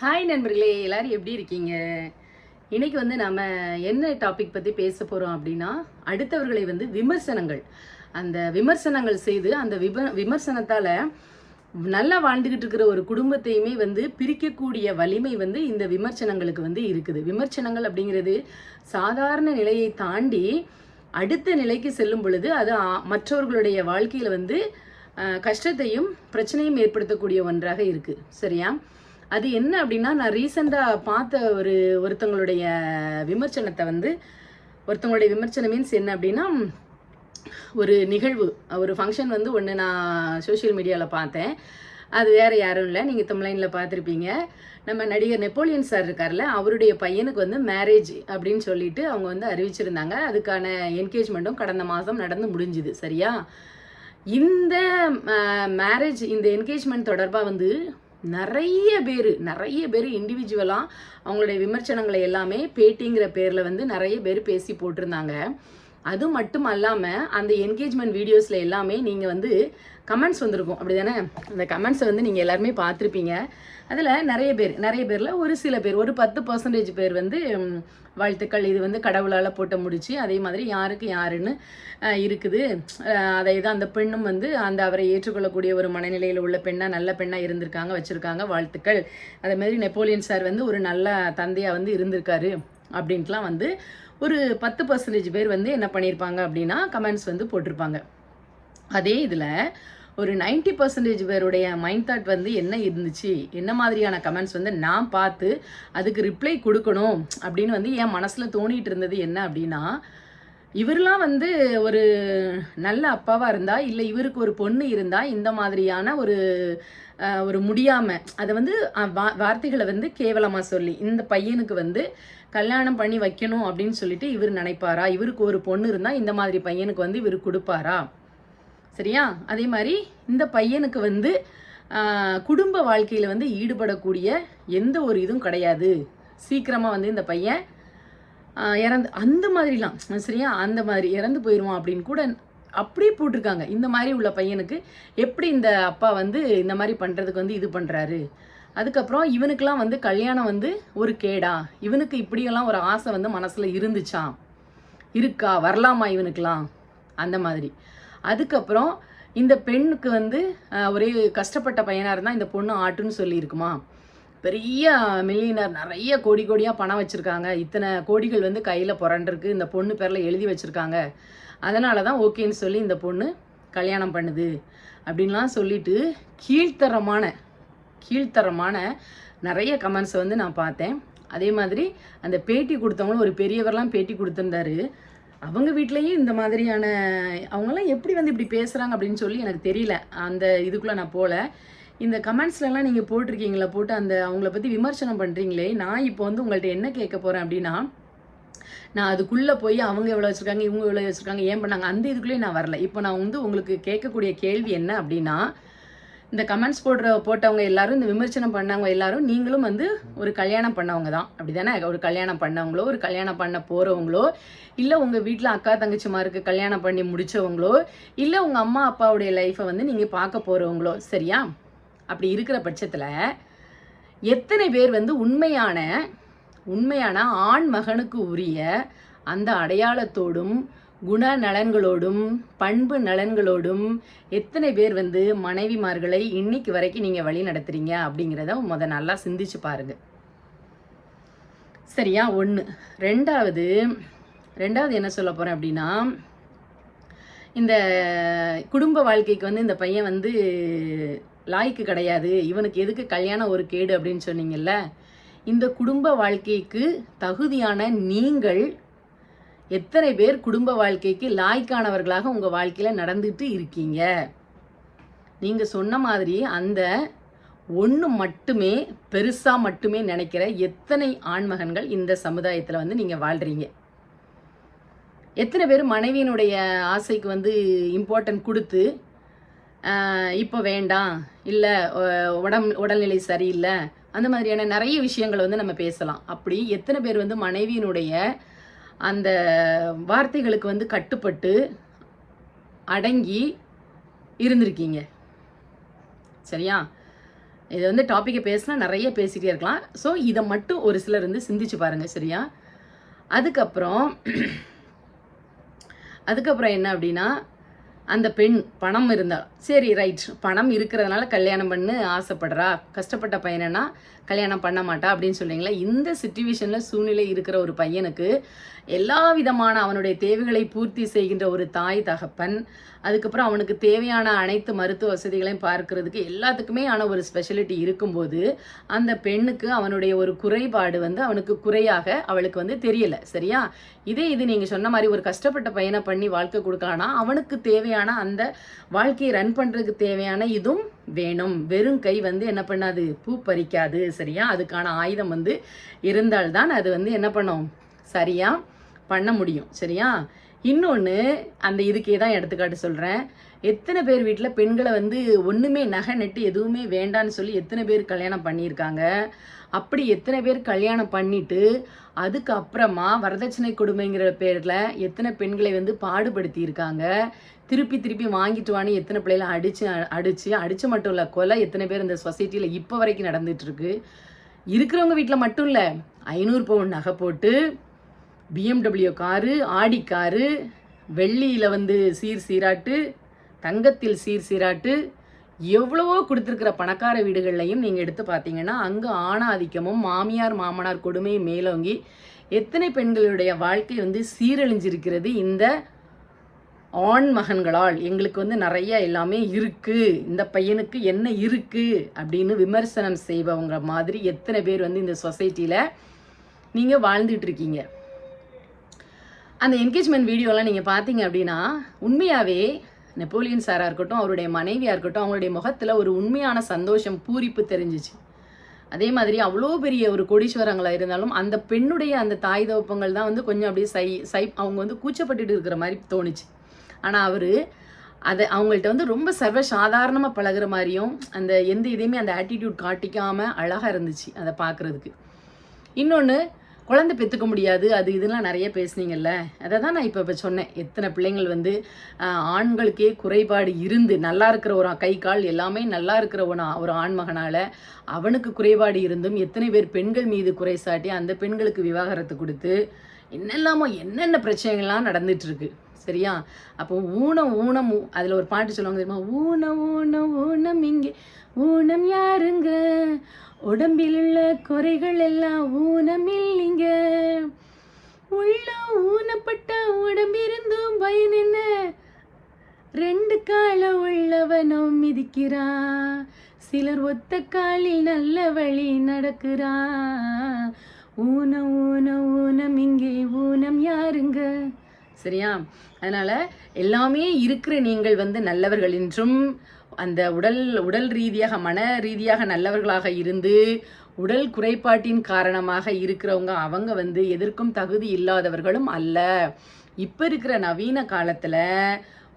Hi நண்பர்களே, எல்லாரும் எப்படி இருக்கீங்க? இன்னைக்கு நம்ம என்ன டாபிக் பற்றி பேச போகிறோம் அப்படின்னா, அடுத்தவர்களை விமர்சனங்கள் அந்த விமர்சனங்கள் செய்து அந்த விமர்சனத்தால் நல்லா வாழ்ந்துக்கிட்டு இருக்கிற ஒரு குடும்பத்தையுமே பிரிக்கக்கூடிய வலிமை இந்த விமர்சனங்களுக்கு இருக்குது. விமர்சனங்கள் அப்படிங்கிறது சாதாரண நிலையை தாண்டி அடுத்த நிலைக்கு செல்லும் பொழுது அது மற்றவர்களுடைய வாழ்க்கையில் கஷ்டத்தையும் பிரச்சனையும் ஏற்படுத்தக்கூடிய ஒன்றாக இருக்குது. சரியா? அது என்ன அப்படின்னா, நான் ரீசெண்டாக பார்த்த ஒருத்தங்களுடைய விமர்சனத்தை ஒருத்தங்களுடைய விமர்சனம் மீன்ஸ் என்ன அப்படின்னா, ஒரு நிகழ்வு, ஒரு ஃபங்க்ஷன் ஒன்று நான் சோஷியல் மீடியாவில் பார்த்தேன். அது வேறு யாரும் இல்லை, நீங்கள் தமிழ்லைனில் பார்த்துருப்பீங்க. நம்ம நடிகர் நெப்போலியன் சார் இருக்கார்ல, அவருடைய பையனுக்கு மேரேஜ் அப்படின்னு சொல்லிட்டு அவங்க அறிவிச்சிருந்தாங்க. அதுக்கான என்கேஜ்மெண்ட்டும் கடந்த மாதம் நடந்து முடிஞ்சுது. சரியா? இந்த மேரேஜ், இந்த என்கேஜ்மெண்ட் தொடர்பாக நிறைய பேர் இண்டிவிஜுவலாக அவங்களுடைய விமர்சனங்களை எல்லாமே பேட்டிங்கிற பேரில் நிறைய பேர் பேசி போட்டிருந்தாங்க. அது மட்டும் அல்லாமல் அந்த என்கேஜ்மெண்ட் வீடியோஸில் எல்லாமே நீங்கள் கமெண்ட்ஸ் வந்திருக்கும், அப்படி தானே? அந்த கமெண்ட்ஸை நீங்கள் எல்லாருமே பார்த்துருப்பீங்க. அதில் நிறைய பேரில் ஒரு சில பேர், ஒரு 10% பேர் வாழ்த்துக்கள், இது கடவுளால் போட்ட முடிச்சு, அதே மாதிரி யாருக்கு யாருன்னு இருக்குது, அதை தான் அந்த பெண்ணும் அந்த அவரை ஏற்றுக்கொள்ளக்கூடிய ஒரு மனநிலையில் உள்ள பெண்ணாக, நல்ல பெண்ணாக இருந்திருக்காங்க, வச்சுருக்காங்க, வாழ்த்துக்கள். அதே மாதிரி நெப்போலியன் சார் ஒரு நல்ல தந்தையாக இருந்திருக்காரு அப்படின்ட்டுலாம் ஒரு 10% பேர் என்ன பண்ணியிருப்பாங்க அப்படின்னா கமெண்ட்ஸ் போட்டிருப்பாங்க. அதே இதில் ஒரு 90% பேருடைய மைண்ட் தாட் என்ன இருந்துச்சு, என்ன மாதிரியான கமெண்ட்ஸ் நான் பார்த்து அதுக்கு ரிப்ளை கொடுக்கணும் அப்படின்னு என் மனசில் தோணிகிட்டு இருந்தது என்ன அப்படின்னா, இவரெலாம் ஒரு நல்ல அப்பாவாக இருந்தால், இல்லை இவருக்கு ஒரு பொண்ணு இருந்தால் இந்த மாதிரியான ஒரு முடியாமல் அதை வார்த்தைகளை கேவலமாக சொல்லி இந்த பையனுக்கு கல்யாணம் பண்ணி வைக்கணும் அப்படின்னு சொல்லிட்டு இவர் நினைப்பாரா? இவருக்கு ஒரு பொண்ணு இருந்தால் இந்த மாதிரி பையனுக்கு இவர் கொடுப்பாரா? சரியா? அதே மாதிரி இந்த பையனுக்கு குடும்ப வாழ்க்கையில் ஈடுபடக்கூடிய எந்த ஒரு இதுவும் கிடையாது, சீக்கிரமாக இந்த பையன் இறந்து அந்த மாதிரிலாம், சரியா, அந்த மாதிரி இறந்து போயிடுவான் அப்படின்னு கூட அப்படியே போட்டிருக்காங்க. இந்த மாதிரி உள்ள பையனுக்கு எப்படி இந்த அப்பா இந்த மாதிரி பண்ணுறதுக்கு இது பண்ணுறாரு? அதுக்கப்புறம் இவனுக்கெல்லாம் கல்யாணம் ஒரு கேடா? இவனுக்கு இப்படியெல்லாம் ஒரு ஆசை மனசில் இருந்துச்சா, இருக்கா, வரலாமா இவனுக்கெல்லாம்? அந்த மாதிரி. அதுக்கப்புறம் இந்த பெண்ணுக்கு ஒரே கஷ்டப்பட்ட பையனாக இருந்தால் இந்த பொண்ணு ஆட்டுன்னு சொல்லியிருக்குமா? பெரிய மில்லியனர், நிறைய கோடியாக பணம் வச்சுருக்காங்க, இத்தனை கோடிகள் கையில் புரண்டிருக்கு, இந்த பொண்ணு பேரில் எழுதி வச்சுருக்காங்க, அதனால தான் ஓகேன்னு சொல்லி இந்த பொண்ணு கல்யாணம் பண்ணுது அப்படின்லாம் சொல்லிட்டு கீழ்த்தரமான நிறைய கமெண்ட்ஸை நான் பார்த்தேன். அதே மாதிரி அந்த பேட்டி கொடுத்தவங்களும், ஒரு பெரியவர்லாம் பேட்டி கொடுத்துருந்தாரு. அவங்க வீட்லேயும் இந்த மாதிரியான அவங்கெல்லாம் எப்படி இப்படி பேசுகிறாங்க அப்படின்னு சொல்லி எனக்கு தெரியல. அந்த இதுக்குள்ளே நான் போகல. இந்த கமெண்ட்ஸ்லலாம் நீங்கள் போட்டிருக்கீங்களா, போட்டு அந்த அவங்கள பற்றி விமர்சனம் பண்ணுறீங்களே, நான் இப்போ உங்கள்கிட்ட என்ன கேட்க போகிறேன் அப்படின்னா, நான் அதுக்குள்ளே போய் அவங்க எவ்வளோ வச்சுருக்காங்க, இவங்க எவ்வளோ வச்சுருக்காங்க, ஏன் பண்ணாங்க, அந்த இதுக்குள்ளேயே நான் வரல. இப்போ நான் உங்களுக்கு கேட்கக்கூடிய கேள்வி என்ன அப்படின்னா, இந்த கமெண்ட்ஸ் போட்டவங்க எல்லாரும், இந்த விமர்சனம் பண்ணவங்க எல்லாரும் நீங்களும் ஒரு கல்யாணம் பண்ணவங்க தான், அப்படி தானே? ஒரு கல்யாணம் பண்ணவங்களோ, ஒரு கல்யாணம் பண்ண போகிறவங்களோ, இல்லை உங்கள் வீட்டில் அக்கா தங்கச்சிமாருக்கு கல்யாணம் பண்ணி முடித்தவங்களோ, இல்லை உங்கள் அம்மா அப்பாவுடைய லைஃப்பை நீங்கள் பார்க்க போகிறவங்களோ, சரியா? அப்படி இருக்கிற பட்சத்தில் எத்தனை பேர் உண்மையான ஆண் மகனுக்கு உரிய அந்த அடையாளத்தோடும் குணநலன்களோடும் பண்பு நலன்களோடும் எத்தனை பேர் மனைவிமார்களை இன்னைக்கு வரைக்கும் நீங்கள் வழி நடத்துறீங்க அப்படிங்கிறத நல்லா சிந்திச்சு பாருங்க. சரியா? ஒன்று. ரெண்டாவது என்ன சொல்ல போகிறேன் அப்படின்னா, இந்த குடும்ப வாழ்க்கைக்கு இந்த பையன் லாய்க்கு கிடையாது, இவனுக்கு எதுக்கு கல்யாணம் ஒரு கேடு அப்படின்னு சொன்னீங்கல்ல, இந்த குடும்ப வாழ்க்கைக்கு தகுதியான நீங்கள் எத்தனை பேர் குடும்ப வாழ்க்கைக்கு லாய்க்கானவர்களாக உங்கள் வாழ்க்கையில் நடந்துட்டு இருக்கீங்க? நீங்கள் சொன்ன மாதிரி அந்த ஒன்று மட்டுமே பெருசாக மட்டுமே நினைக்கிற எத்தனை ஆண்மகன்கள் இந்த சமுதாயத்தில் நீங்கள் வாழ்கிறீங்க? எத்தனை பேர் மனைவியினுடைய ஆசைக்கு இம்பார்ட்டன்ட் கொடுத்து இப்போ வேண்டாம், இல்லை உடல்நிலை சரியில்லை, அந்த மாதிரியான நிறைய விஷயங்களை நம்ம பேசலாம். அப்படி எத்தனை பேர் மனைவியினுடைய அந்த வார்த்தைகளுக்கு கட்டுப்பட்டு அடங்கி இருந்திருக்கீங்க? சரியா? இதை வந்து டாப்பிக்கை பேசினா நிறைய பேசிகிட்டே இருக்கலாம். ஸோ இதை மட்டும் ஒரு சிலர் வந்து சிந்திச்சு பாருங்கள், சரியா? அதுக்கப்புறம் என்ன அப்படின்னா, அந்த பெண் பணம் இருந்தால் சரி, ரைட், பணம் இருக்கிறதுனால கல்யாணம் பண்ணு ஆசைப்படுறா, கஷ்டப்பட்ட பையனா கல்யாணம் பண்ண மாட்டா அப்படின்னு சொல்லிங்களா? இந்த சுச்சுவேஷனில் சூழ்நிலை இருக்கிற ஒரு பையனுக்கு எல்லா விதமான அவனுடைய தேவைகளை பூர்த்தி செய்கின்ற ஒரு தாய் தகப்பன், அதுக்கப்புறம் அவனுக்கு தேவையான அனைத்து மருத்துவ வசதிகளையும் பார்க்கறதுக்கு எல்லாத்துக்குமே ஆன ஒரு ஸ்பெஷலிட்டி இருக்கும்போது அந்த பெண்ணுக்கு அவனுடைய ஒரு குறைபாடு வந்து அவனுக்கு குறையாக அவளுக்கு வந்து தெரியலை, சரியா? இது நீங்கள் சொன்ன மாதிரி ஒரு கஷ்டப்பட்ட பையனை பண்ணி வாழ்க்கை கொடுக்கலான்னா அவனுக்கு தேவையான அந்த வாழ்க்கையை ரன் பண்ணுறதுக்கு தேவையான இதுவும் வேணும். வெறும் கை வந்து என்ன பண்ணாது, பூ பறிக்காது, சரியா? அதுக்கான ஆயுதம் வந்து இருந்தால்தான் அது வந்து என்ன பண்ணும், சரியா பண்ண முடியும், சரியா? இன்னொன்று, அந்த இதுக்கே தான் எடுத்துக்காட்டு சொல்கிறேன். எத்தனை பேர் வீட்டில் பெண்களை வந்து ஒன்றுமே நகை நெட்டு எதுவுமே வேண்டான்னு சொல்லி எத்தனை பேர் கல்யாணம் பண்ணியிருக்காங்க. அப்படி எத்தனை பேர் கல்யாணம் பண்ணிட்டு அதுக்கப்புறமா வரதட்சணை கொடுமைங்கிற பேரில் எத்தனை பெண்களை வந்து பாடுபடுத்தியிருக்காங்க. திருப்பி வாங்கிட்டு வான்னு எத்தனை பிள்ளைகளை அடித்து மட்டும் இல்லை, கொலை எத்தனை பேர் இந்த சொசைட்டியில் இப்போ வரைக்கும் நடந்துகிட்ருக்கு. இருக்கிறவங்க வீட்டில் மட்டும் இல்லை, 500 பவுன் நகை போட்டு BMW காரு, ஆடி காரு, வெள்ளியில் வந்து சீராட்டு, தங்கத்தில் சீராட்டு, எவ்வளவோ கொடுத்துருக்கிற பணக்கார வீடுகள்லையும் நீங்கள் எடுத்து பார்த்தீங்கன்னா அங்கே ஆணாதிக்கமும் மாமியார் மாமனார் கொடுமையும் மேலோங்கி எத்தனை பெண்களுடைய வாழ்க்கை வந்து சீரழிஞ்சிருக்கிறது இந்த ஆண் மகன்களால். எங்களுக்கு வந்து நிறைய எல்லாமே இருக்குது, இந்த பையனுக்கு என்ன இருக்குது அப்படின்னு விமர்சனம் செய்பவங்க மாதிரி எத்தனை பேர் வந்து இந்த சொசைட்டியில் நீங்கள் வாழ்ந்துட்டு இருக்கீங்க. அந்த என்கேஜ்மெண்ட் வீடியோலாம் நீங்கள் பார்த்தீங்க அப்படின்னா உண்மையாகவே நெப்போலியன் சாராக இருக்கட்டும், அவருடைய மனைவியாக இருக்கட்டும், அவங்களுடைய முகத்தில் ஒரு உண்மையான சந்தோஷம் பூரிப்பு தெரிஞ்சிச்சு. அதே மாதிரி அவ்வளோ பெரிய ஒரு கோடீஸ்வரங்களாக இருந்தாலும் அந்த பெண்ணுடைய அந்த தாய் தகப்பங்கள் தான் வந்து கொஞ்சம் அப்படியே அவங்க வந்து கூச்சப்பட்டுட்டு இருக்கிற மாதிரி தோணுச்சு. ஆனால் அவர் அதை அவங்கள்ட்ட வந்து ரொம்ப சர்வசாதாரணமாக பழகிற மாதிரியும் அந்த எந்த இதையுமே அந்த ஆட்டிடியூட் காட்டிக்காமல் அழகாக இருந்துச்சு அதை பார்க்குறதுக்கு. இன்னொன்று, குழந்தை பெற்றுக்க முடியாது அது இதெல்லாம் நிறைய பேசுனீங்கல்ல, அதை தான் நான் இப்போ சொன்னேன். எத்தனை பிள்ளைங்கள் வந்து ஆண்களுக்கே குறைபாடு இருந்து நல்லா இருக்கிற ஒரு கை கால் எல்லாமே நல்லா இருக்கிற ஒரு ஆண்மகனால் அவனுக்கு குறைபாடு இருந்தும் எத்தனை பேர் பெண்கள் மீது குறை சாட்டி அந்த பெண்களுக்கு விவாகரத்து கொடுத்து என்னென்ன பிரச்சனைகள்லாம் நடந்துட்டுருக்கு, சரியா? அப்போ ஊனம் அதில் ஒரு பாட்டு சொல்லுவாங்க தெரியுமா, ஊனம் இங்கே ஊனம் யாருங்க, உடம்பில் உள்ள குறைகள் எல்லாம் ஊனம் இல்லைங்க, உள்ள ஊனப்பட்ட உடம்பிருந்தும் பயன் என்ன, 2 கால உள்ளவனும் மிதிக்கிறான், சிலர் ஒத்த காலில் நல்ல வழி நடக்கிறான், ஊனம் இங்கே ஊனம் யாருங்க, சரியா? அதனால் எல்லாமே இருக்கிற நீங்கள் வந்து நல்லவர்கள் என்றும் அந்த உடல் ரீதியாக மன ரீதியாக நல்லவர்களாக இருந்து உடல் குறைபாட்டின் காரணமாக இருக்கிறவங்க அவங்க வந்து எதற்கும் தகுதி இல்லாதவர்களும் அல்ல. இப்போ இருக்கிற நவீன காலத்தில்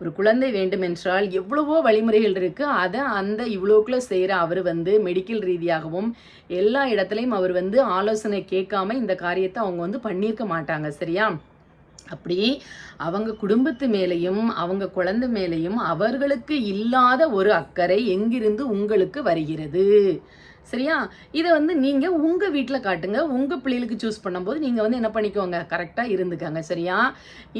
ஒரு குழந்தை வேண்டுமென்றால் எவ்வளவோ வழிமுறைகள் இருக்குது. அதை அந்த இவ்வளோக்குள்ளே செய்கிற அவர் வந்து மெடிக்கல் ரீதியாகவும் எல்லா இடத்துலையும் அவர் வந்து ஆலோசனை கேட்காம இந்த காரியத்தை அவங்க வந்து பண்ணியிருக்க மாட்டாங்க, சரியா? அப்படி அவங்க குடும்பத்து மேலேயும் அவங்க குழந்தை மேலேயும் அவர்களுக்கு இல்லாத ஒரு அக்கறை எங்கிருந்து உங்களுக்கு வருகிறது, சரியா? இதை வந்து நீங்கள் உங்கள் வீட்டில் காட்டுங்க. உங்கள் பிள்ளைகளுக்கு சூஸ் பண்ணும்போது நீங்கள் வந்து என்ன பண்ணிக்கோங்க, கரெக்டாக இருந்துக்காங்க, சரியா?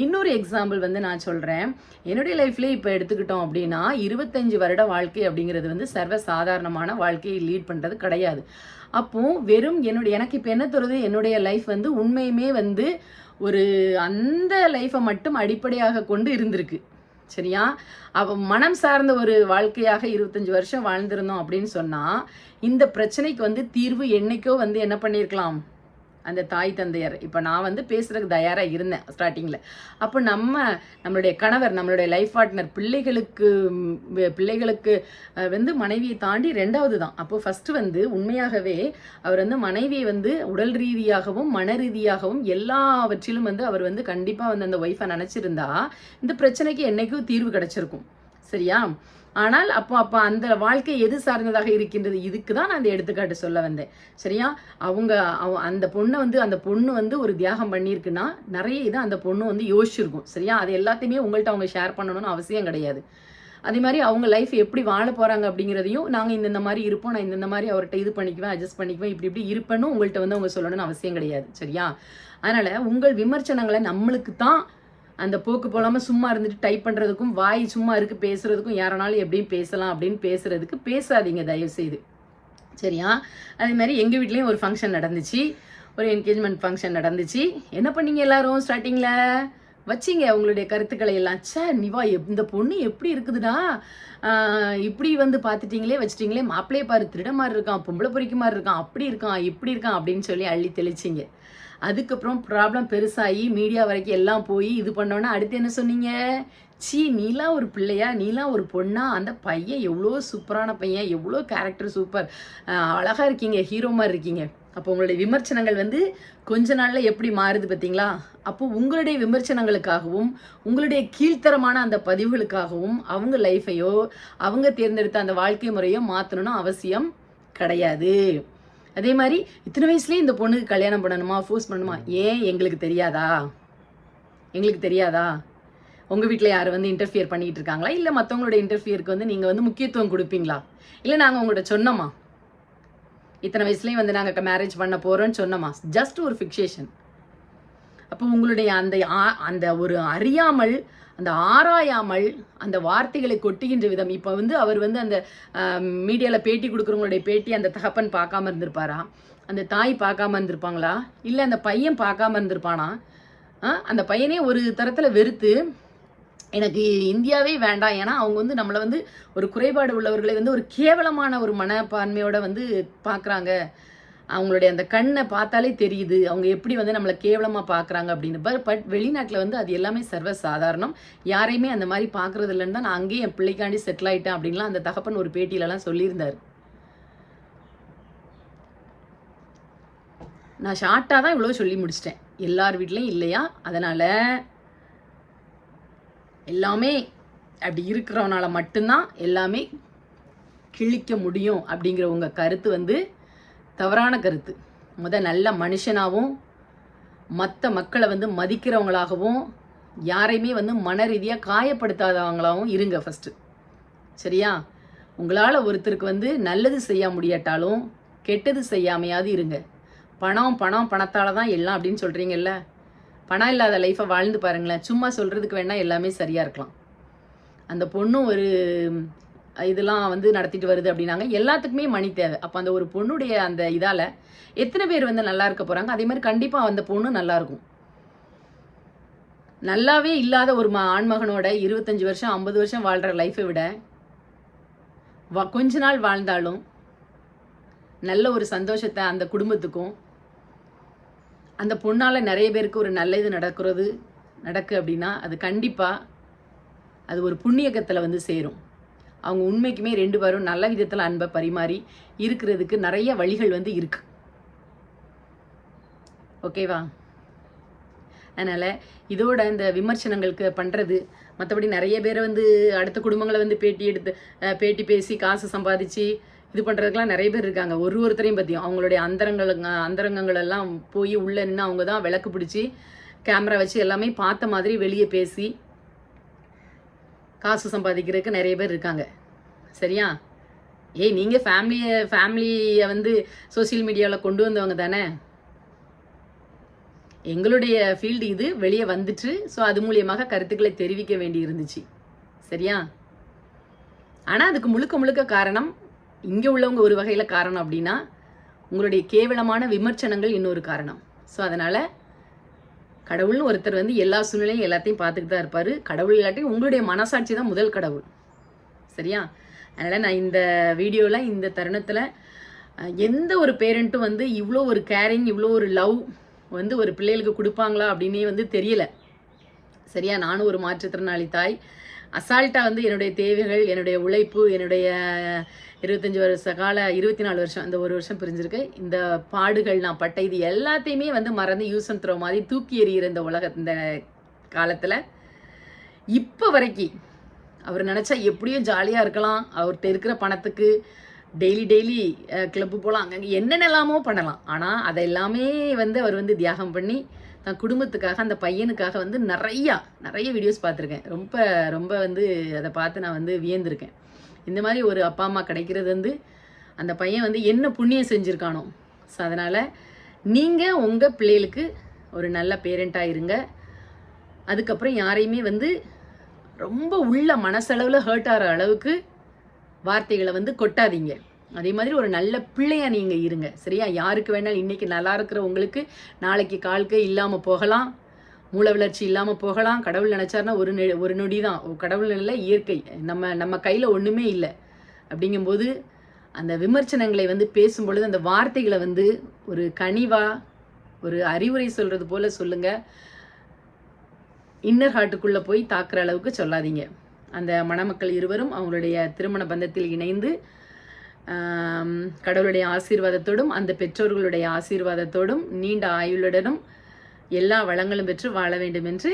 இன்னொரு எக்ஸாம்பிள் வந்து நான் சொல்கிறேன். என்னுடைய லைஃப்லேயே இப்போ எடுத்துக்கிட்டோம் அப்படின்னா 25 வருட வாழ்க்கை அப்படிங்கிறது வந்து சர்வசாதாரணமான வாழ்க்கையை லீட் பண்ணுறது கிடையாது. அப்போது வெறும் எனக்கு இப்போ என்ன தருது, என்னுடைய லைஃப் வந்து உண்மையுமே வந்து ஒரு அந்த லைஃப்பை மட்டும் அடிப்படையாக கொண்டு இருந்திருக்கு, சரியா? மனம் சார்ந்த ஒரு வாழ்க்கையாக 25 வருஷம் வாழ்ந்திருந்தோம் அப்படின்னு சொன்னால் இந்த பிரச்சனைக்கு வந்து தீர்வு என்னைக்கோ வந்து என்ன பண்ணியிருக்கலாம், அந்த தாய் தந்தையர். இப்போ நான் வந்து பேசுறதுக்கு தயாராக இருந்தேன் ஸ்டார்டிங்கில். அப்போ நம்மளுடைய கணவர், நம்மளுடைய லைஃப் பார்ட்னர், பிள்ளைகளுக்கு வந்து மனைவியை தாண்டி 2வது தான். அப்போ ஃபஸ்ட்டு வந்து உண்மையாகவே அவர் வந்து மனைவியை வந்து உடல் ரீதியாகவும் மன ரீதியாகவும் எல்லாவற்றிலும் வந்து அவர் வந்து கண்டிப்பாக வந்து அந்த ஒய்ஃபை நினச்சிருந்தா இந்த பிரச்சனைக்கு என்னைக்கும் தீர்வு கிடைச்சிருக்கும், சரியா? ஆனால் அப்போ அந்த வாழ்க்கை எது சார்ந்ததாக இருக்கின்றது, இதுக்கு தான் நான் அந்த எடுத்துக்காட்டு சொல்ல வந்தேன், சரியா? அந்த பொண்ணு வந்து ஒரு தியாகம் பண்ணியிருக்குன்னா நிறைய இதை அந்த பொண்ணு வந்து யோசிச்சிருக்கும், சரியா? அது எல்லாத்தையுமே உங்கள்கிட்ட அவங்க ஷேர் பண்ணணும்னு அவசியம் கிடையாது. அதே மாதிரி அவங்க லைஃப் எப்படி வாழ போகிறாங்க அப்படிங்கிறதையும் நாங்கள் இந்த மாதிரி இருப்போம், நான் இந்த மாதிரி அவர்கிட்ட இது பண்ணிக்குவேன், அட்ஜஸ்ட் பண்ணிக்குவேன், இப்படி இருப்பேன்னு உங்கள்கிட்ட வந்து அவங்க சொல்லணும்னு அவசியம் கிடையாது. சரியா? அதனால் உங்கள் விமர்சனங்களை நம்மளுக்கு தான் அந்த போக்கு போகாமல் சும்மா இருந்துட்டு டைப் பண்ணுறதுக்கும், வாய் சும்மா இருக்குது பேசுகிறதுக்கும், யாரானாலும் எப்படியும் பேசலாம் அப்படின்னு பேசுகிறதுக்கு பேசாதீங்க தயவுசெய்து. சரியா? அதே மாதிரி எங்கள் வீட்லேயும் ஒரு ஃபங்க்ஷன் நடந்துச்சு, ஒரு என்கேஜ்மெண்ட் ஃபங்க்ஷன் நடந்துச்சு. என்ன பண்ணீங்க எல்லாரும்? ஸ்டார்டிங்கில் வச்சிங்க உங்களுடைய கருத்துக்களை எல்லாம். நிவா இந்த பொண்ணு எப்படி இருக்குதுடா, இப்படி வந்து பார்த்துட்டிங்களே வச்சிட்டிங்களே, மாப்பிள்ளையே பாரு திருட மாதிரி இருக்கான், பொம்பளை பொறிக்க மாதிரி இருக்கான், அப்படி இருக்கான் இப்படி இருக்கான் அப்படின்னு சொல்லி அள்ளி தெளிச்சிங்க. அதுக்கப்புறம் ப்ராப்ளம் பெருசாகி மீடியா வரைக்கும் எல்லாம் போய் இது பண்ணோன்னா அடுத்து என்ன சொன்னீங்க? நீலாம் ஒரு பிள்ளையா, நீலாம் ஒரு பொண்ணா, அந்த பையன் எவ்வளோ சூப்பரான பையன், எவ்வளோ கேரக்டர் சூப்பர், அழகாக இருக்கீங்க, ஹீரோ மாதிரி இருக்கீங்க. அப்போ உங்களுடைய விமர்சனங்கள் வந்து கொஞ்ச நாளில் எப்படி மாறுது பார்த்தீங்களா? அப்போ உங்களுடைய விமர்சனங்களுக்காகவும் உங்களுடைய கீழ்த்தரமான அந்த பதிவுகளுக்காகவும் அவங்க லைஃபையோ அவங்க தேர்ந்தெடுத்த அந்த வாழ்க்கை முறையோ மாற்றணும்னு அவசியம் கிடையாது. அதே மாதிரி இத்தனை வயசுலேயே இந்த பொண்ணுக்கு கல்யாணம் பண்ணணுமா, ஃபோர்ஸ் பண்ணணுமா? ஏன் எங்களுக்கு தெரியாதா? எங்களுக்கு தெரியாதா? உங்கள் வீட்டில் யார் வந்து இன்டர்ஃபியர் பண்ணிக்கிட்டு இருக்காங்களா? இல்லை மற்றவங்களோட இன்டர்ஃபியருக்கு வந்து நீங்கள் வந்து முக்கியத்துவம் கொடுப்பீங்களா? இல்லை நாங்கள் உங்கள்கிட்ட சொன்னோமா இத்தனை வயசுலேயும் வந்து நாங்கள் மேரேஜ் பண்ண போகிறோன்னு சொன்னோமா? ஜஸ்ட் ஒரு ஃபிக்சேஷன். அப்போ உங்களுடைய அந்த அந்த ஒரு அறியாமல், அந்த ஆராயாமல் அந்த வார்த்தைகளை கொட்டுகின்ற விதம். இப்போ வந்து அவர் வந்து அந்த மீடியாவில் பேட்டி கொடுக்குறவங்களுடைய பேட்டி அந்த தகப்பன் பார்க்காம இருந்திருப்பாரா? அந்த தாய் பார்க்காம இருந்திருப்பாங்களா? இல்லை அந்த பையன் பார்க்காம இருந்திருப்பானா? அந்த பையனே ஒரு தரத்தில் வெறுத்து எனக்கு இந்தியாவே வேண்டாம், ஏன்னா அவங்க வந்து நம்மளை வந்து ஒரு குறைபாடு உள்ளவர்களை வந்து ஒரு கேவலமான ஒரு மனப்பான்மையோட வந்து பார்க்குறாங்க. அவங்களுடைய அந்த கண்ணை பார்த்தாலே தெரியுது அவங்க எப்படி வந்து நம்மளை கேவலமாக பார்க்குறாங்க அப்படின்னு. பட் வெளிநாட்டில் வந்து அது எல்லாமே சர்வ சாதாரணம், யாரையுமே அந்த மாதிரி பார்க்குறது இல்லைன்னு தான் நான் அங்கேயே என் பிள்ளைக்காண்டி செட்டில் ஆகிட்டேன் அப்படின்லாம் அந்த தகப்பன் ஒரு பேட்டியிலலாம் சொல்லியிருந்தார். நான் ஷார்ட்டாக தான் இவ்வளோ சொல்லி முடிச்சிட்டேன். எல்லார் வீட்லேயும் இல்லையா? அதனால் எல்லாமே அப்படி இருக்கிறவனால மட்டும்தான் எல்லாமே கிழிக்க முடியும் அப்படிங்கிற உங்கள் கருத்து வந்து தவறான கருத்து. நல்ல மனுஷனாகவும் மற்ற மக்களை வந்து மதிக்கிறவங்களாகவும் யாரையுமே வந்து மன ரீதியாக காயப்படுத்தாதவங்களாகவும் இருங்க ஃபஸ்ட்டு. சரியா? உங்களால் ஒருத்தருக்கு வந்து நல்லது செய்ய முடியாட்டாலும் கெட்டது செய்யாமையாவது இருங்க. பணம் பணம் பணத்தால் தான் எல்லாம் அப்படின்னு சொல்கிறீங்கல்ல, பணம் இல்லாத லைஃப்பை வாழ்ந்து பாருங்களேன். சும்மா சொல்கிறதுக்கு வேணால் எல்லாமே சரியாக இருக்கலாம். அந்த பொண்ணும் ஒரு இதெல்லாம் வந்து நடத்திட்டு வருது அப்படின்னாங்க, எல்லாத்துக்குமே மணி தேவை. அப்போ அந்த ஒரு பொண்ணுடைய அந்த இதால் எத்தனை பேர் வந்து நல்லா இருக்க போகிறாங்க? அதே மாதிரி கண்டிப்பாக அந்த பொண்ணு நல்லாயிருக்கும். நல்லாவே இல்லாத ஒரு ஆண்மகனோட 25 வருஷம் 50 வருஷம் வாழ்கிற லைஃப்பை விட கொஞ்ச நாள் வாழ்ந்தாலும் நல்ல ஒரு சந்தோஷத்தை அந்த குடும்பத்துக்கும் அந்த பொண்ணால் நிறைய பேருக்கு ஒரு நல்ல இது நடக்கு அப்படின்னா அது கண்டிப்பாக அது ஒரு புண்ணியக்கத்தில் வந்து சேரும். அவங்க உண்மைக்குமே 2 பேரும் நல்ல விதத்தில் அன்பை பரிமாறி இருக்கிறதுக்கு நிறைய வழிகள் வந்து இருக்கு. ஓகேவா? அதனால் இதோட இந்த விமர்சனங்களுக்கு பண்ணுறது, மற்றபடி நிறைய பேரை வந்து அடுத்த குடும்பங்களை வந்து பேட்டி பேசி காசு சம்பாதிச்சு இது பண்ணுறதுக்கெலாம் நிறைய பேர் இருக்காங்க. ஒருத்தரையும் பற்றியும் அவங்களுடைய அந்தரங்கங்கள் எல்லாம் போய் உள்ளே நின்று அவங்க தான் விளக்கு பிடிச்சி கேமரா வச்சு எல்லாமே பார்த்த மாதிரி வெளியே பேசி காசு சம்பாதிக்கிறதுக்கு நிறைய பேர் இருக்காங்க. சரியா? நீங்கள் ஃபேமிலியை வந்து சோசியல் மீடியாவில் கொண்டு வந்தவங்க தானே. எங்களுடைய ஃபீல்டு இது வெளியே வந்துட்டு, ஸோ அது மூலியமாக கருத்துக்களை தெரிவிக்க வேண்டி இருந்துச்சு. சரியா? ஆனால் அதுக்கு முழுக்க காரணம் இங்கே உள்ளவங்க ஒரு வகையில் காரணம் அப்படின்னா உங்களுடைய கேவலமான விமர்சனங்கள் இன்னொரு காரணம். ஸோ அதனால் கடவுள்னு ஒருத்தர் வந்து எல்லா சூழ்நிலையும் எல்லாத்தையும் பார்த்துக்கிட்டு தான் இருப்பார். கடவுள் இல்லாட்டி உங்களுடைய மனசாட்சி தான் முதல் கடவுள். சரியா? அதனால் நான் இந்த வீடியோவில் இந்த தருணத்தில் எந்த ஒரு பேரண்ட்டும் வந்து இவ்வளோ ஒரு கேரிங், இவ்வளோ ஒரு லவ் வந்து ஒரு பிள்ளைகளுக்கு கொடுப்பாங்களா அப்படின்னே வந்து தெரியல. சரியா? நானும் ஒரு மாற்றுத்திறனாளி தாய். அசால்ட்டாக வந்து என்னுடைய தேவைகள், என்னுடைய உழைப்பு, என்னுடைய 25 வருஷ கால 24 வருஷம், இந்த ஒரு வருஷம் பிரிஞ்சிருக்கு, இந்த பாடுகள் நான் பட்ட இது எல்லாத்தையுமே வந்து மறந்து யூஸ் அண்ட் த்ரோ மாதிரி தூக்கி எறிகிற இந்த காலத்தில் இப்போ வரைக்கும் அவர் நினச்சா எப்படியும் ஜாலியாக இருக்கலாம். அவர்கிட்ட இருக்கிற பணத்துக்கு டெய்லி டெய்லி கிளப்பு போகலாம், அங்கங்கே என்னென்னலாமோ பண்ணலாம். ஆனால் அதை எல்லாமே வந்து அவர் வந்து தியாகம் பண்ணி தன் குடும்பத்துக்காக அந்த பையனுக்காக வந்து நிறைய வீடியோஸ் பார்த்துருக்கேன். ரொம்ப ரொம்ப வந்து அதை பார்த்து நான் வந்து வியந்திருக்கேன். இந்த மாதிரி ஒரு அப்பா அம்மா கிடைக்கிறது வந்து அந்த பையன் வந்து என்ன புண்ணியம் செஞ்சுருக்கானோ. ஸோ அதனால் நீங்கள் உங்கள் பிள்ளைகளுக்கு ஒரு நல்ல பேரண்ட்டாக இருங்க. அதுக்கப்புறம் யாரையுமே வந்து ரொம்ப உள்ள மனசளவில் ஹர்ட் ஆகிற அளவுக்கு வார்த்தைகளை வந்து கொட்டாதீங்க. அதே மாதிரி ஒரு நல்ல பிள்ளையாக நீங்கள் இருங்க, சரியா? யாருக்கு வேணாலும் இன்றைக்கி நல்லா இருக்கிற உங்களுக்கு நாளைக்கு கால்கை இல்லாமல் போகலாம், மூல வளர்ச்சி இல்லாமல் போகலாம். கடவுள் நினச்சாருன்னா ஒரு நொடி தான். கடவுள் இல்லை, இயற்கை, நம்ம கையில் ஒன்றுமே இல்லை. அப்படிங்கும்போது அந்த விமர்சனங்களை வந்து பேசும்பொழுது அந்த வார்த்தைகளை வந்து ஒரு கனிவாக ஒரு அறிவுரை சொல்கிறது போல் சொல்லுங்கள். இன்னர் ஹார்ட்டுக்குள்ளே போய் தாக்குற அளவுக்கு சொல்லாதீங்க. அந்த மணமக்கள் இருவரும் அவங்களுடைய திருமண பந்தத்தில் இணைந்து கடவுளுடைய ஆசீர்வாதத்தோடும் அந்த பெற்றோர்களுடைய ஆசீர்வாதத்தோடும் நீண்ட ஆயுளுடனும் எல்லா வளங்களும் பெற்று வாழ வேண்டும் என்று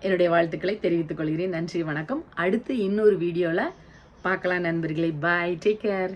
என்னுடைய வாழ்த்துக்களை தெரிவித்துக் கொள்கிறேன். நன்றி, வணக்கம். அடுத்து இன்னொரு வீடியோவில் பார்க்கலாம் நண்பர்களே. பாய், டேக் கேர்.